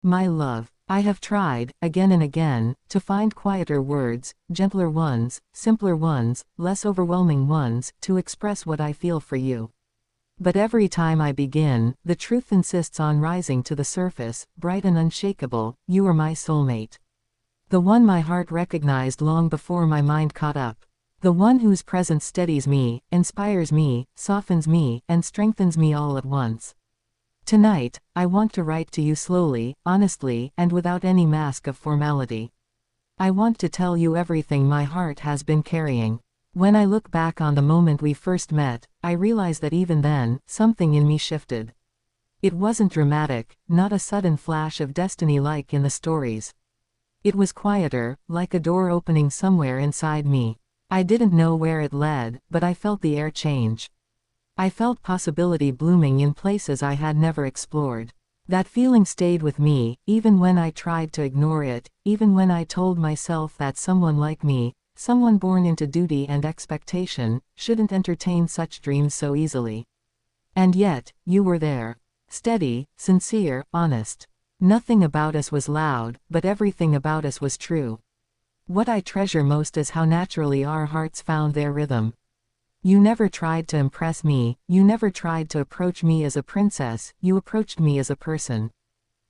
My love, I have tried, again and again, to find quieter words, gentler ones, simpler ones, less overwhelming ones, to express what I feel for you. But every time I begin, the truth insists on rising to the surface, bright and unshakable. You are my soulmate. The one my heart recognized long before my mind caught up. The one whose presence steadies me, inspires me, softens me, and strengthens me all at once. Tonight, I want to write to you slowly, honestly, and without any mask of formality. I want to tell you everything my heart has been carrying. When I look back on the moment we first met, I realize that even then, something in me shifted. It wasn't dramatic, not a sudden flash of destiny like in the stories. It was quieter, like a door opening somewhere inside me. I didn't know where it led, but I felt the air change. I felt possibility blooming in places I had never explored. That feeling stayed with me, even when I tried to ignore it, even when I told myself that someone like me, someone born into duty and expectation, shouldn't entertain such dreams so easily. And yet, you were there. Steady, sincere, honest. Nothing about us was loud, but everything about us was true. What I treasure most is how naturally our hearts found their rhythm. You never tried to impress me, you never tried to approach me as a princess, you approached me as a person.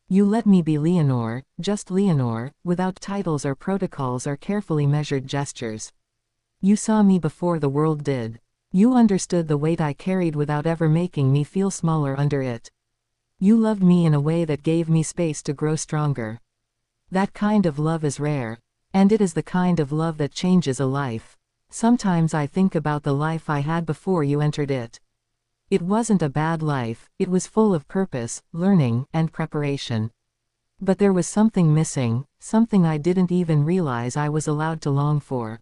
You let me be Leonor, just Leonor, without titles or protocols or carefully measured gestures. You saw me before the world did. You understood the weight I carried without ever making me feel smaller under it. You loved me in a way that gave me space to grow stronger. That kind of love is rare. And it is the kind of love that changes a life. Sometimes I think about the life I had before you entered it. It wasn't a bad life, it was full of purpose, learning, and preparation. But there was something missing, something I didn't even realize I was allowed to long for.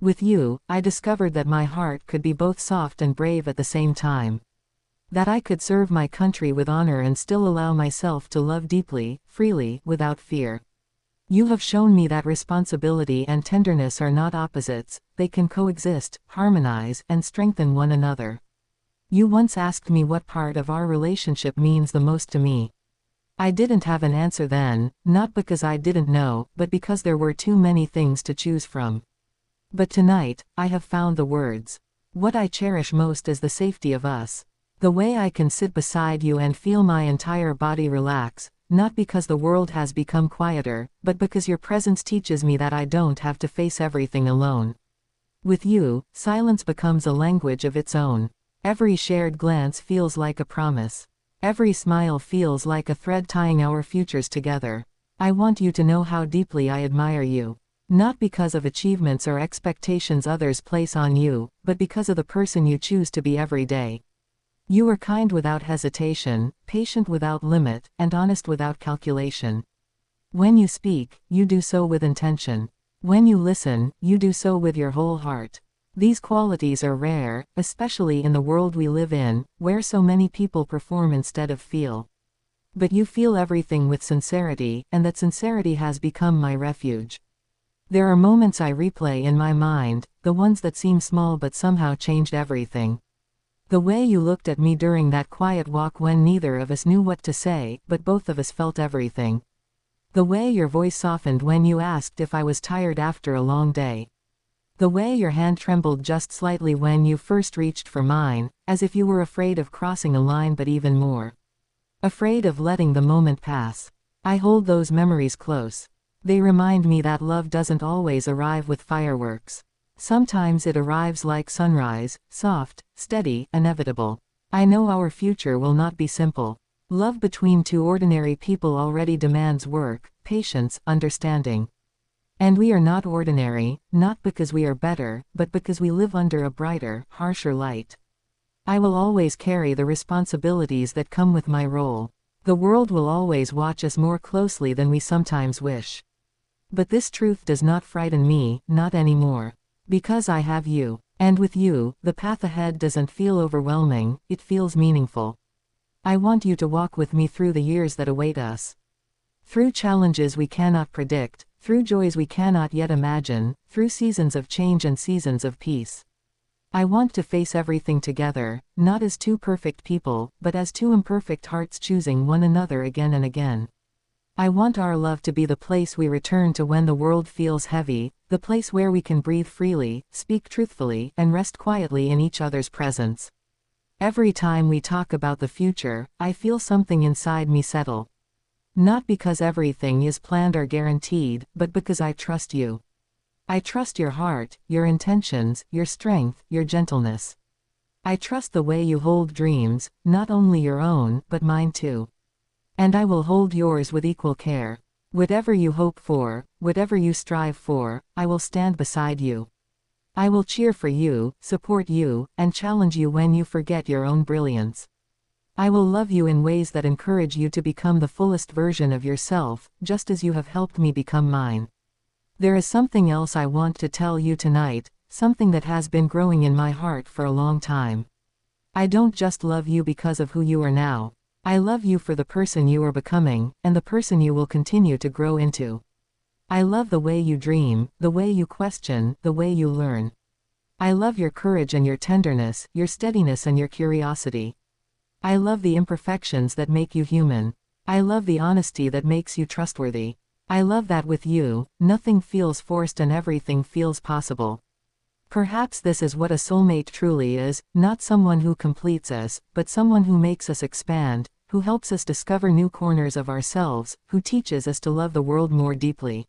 With you, I discovered that my heart could be both soft and brave at the same time. That I could serve my country with honor and still allow myself to love deeply, freely, without fear. You have shown me that responsibility and tenderness are not opposites, they can coexist, harmonize, and strengthen one another. You once asked me what part of our relationship means the most to me. I didn't have an answer then, not because I didn't know, but because there were too many things to choose from. But tonight, I have found the words. What I cherish most is the safety of us. The way I can sit beside you and feel my entire body relax, not because the world has become quieter, but because your presence teaches me that I don't have to face everything alone. With you, silence becomes a language of its own. Every shared glance feels like a promise. Every smile feels like a thread tying our futures together. I want you to know how deeply I admire you. Not because of achievements or expectations others place on you, but because of the person you choose to be every day. You are kind without hesitation, patient without limit, and honest without calculation. When you speak, you do so with intention. When you listen, you do so with your whole heart. These qualities are rare, especially in the world we live in, where so many people perform instead of feel. But you feel everything with sincerity, and that sincerity has become my refuge. There are moments I replay in my mind, the ones that seem small but somehow changed everything. The way you looked at me during that quiet walk when neither of us knew what to say, but both of us felt everything. The way your voice softened when you asked if I was tired after a long day. The way your hand trembled just slightly when you first reached for mine, as if you were afraid of crossing a line but even more. Afraid of letting the moment pass. I hold those memories close. They remind me that love doesn't always arrive with fireworks. Sometimes it arrives like sunrise, soft, steady, inevitable. I know our future will not be simple. Love between two ordinary people already demands work, patience, understanding. And we are not ordinary, not because we are better, but because we live under a brighter, harsher light. I will always carry the responsibilities that come with my role. The world will always watch us more closely than we sometimes wish. But this truth does not frighten me, not anymore. Because I have you. And with you, the path ahead doesn't feel overwhelming, it feels meaningful. I want you to walk with me through the years that await us. Through challenges we cannot predict, through joys we cannot yet imagine, through seasons of change and seasons of peace. I want to face everything together, not as two perfect people, but as two imperfect hearts choosing one another again and again. I want our love to be the place we return to when the world feels heavy, the place where we can breathe freely, speak truthfully, and rest quietly in each other's presence. Every time we talk about the future, I feel something inside me settle. Not because everything is planned or guaranteed, but because I trust you. I trust your heart, your intentions, your strength, your gentleness. I trust the way you hold dreams, not only your own, but mine too. And I will hold yours with equal care. Whatever you hope for, whatever you strive for, I will stand beside you. I will cheer for you, support you, and challenge you when you forget your own brilliance. I will love you in ways that encourage you to become the fullest version of yourself, just as you have helped me become mine. There is something else I want to tell you tonight, something that has been growing in my heart for a long time. I don't just love you because of who you are now. I love you for the person you are becoming, and the person you will continue to grow into. I love the way you dream, the way you question, the way you learn. I love your courage and your tenderness, your steadiness and your curiosity. I love the imperfections that make you human. I love the honesty that makes you trustworthy. I love that with you, nothing feels forced and everything feels possible. Perhaps this is what a soulmate truly is, not someone who completes us, but someone who makes us expand, who helps us discover new corners of ourselves, who teaches us to love the world more deeply.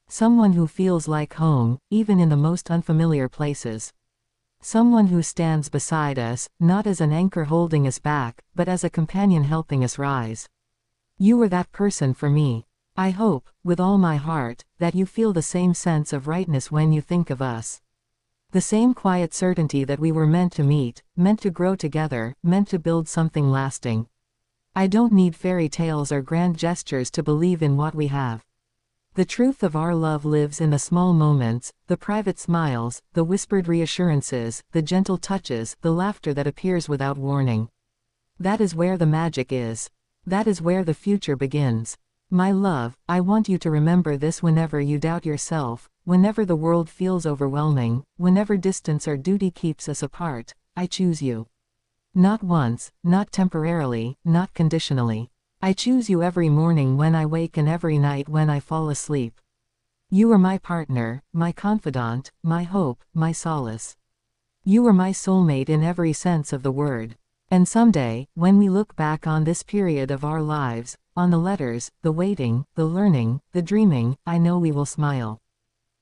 Someone who feels like home, even in the most unfamiliar places. Someone who stands beside us, not as an anchor holding us back, but as a companion helping us rise. You are that person for me. I hope, with all my heart, that you feel the same sense of rightness when you think of us. The same quiet certainty that we were meant to meet, meant to grow together, meant to build something lasting. I don't need fairy tales or grand gestures to believe in what we have. The truth of our love lives in the small moments, the private smiles, the whispered reassurances, the gentle touches, the laughter that appears without warning. That is where the magic is. That is where the future begins. My love, I want you to remember this whenever you doubt yourself, whenever the world feels overwhelming, whenever distance or duty keeps us apart. I choose you. Not once, not temporarily, not conditionally. I choose you every morning when I wake and every night when I fall asleep. You are my partner, my confidant, my hope, my solace. You are my soulmate in every sense of the word. And someday, when we look back on this period of our lives, on the letters, the waiting, the learning, the dreaming, I know we will smile.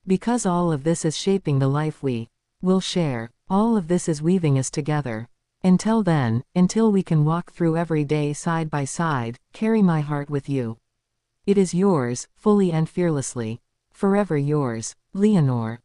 Because all of this is shaping the life we will share. All of this is weaving us together. Until then, until we can walk through every day side by side, carry my heart with you. It is yours, fully and fearlessly. Forever yours, Leonor.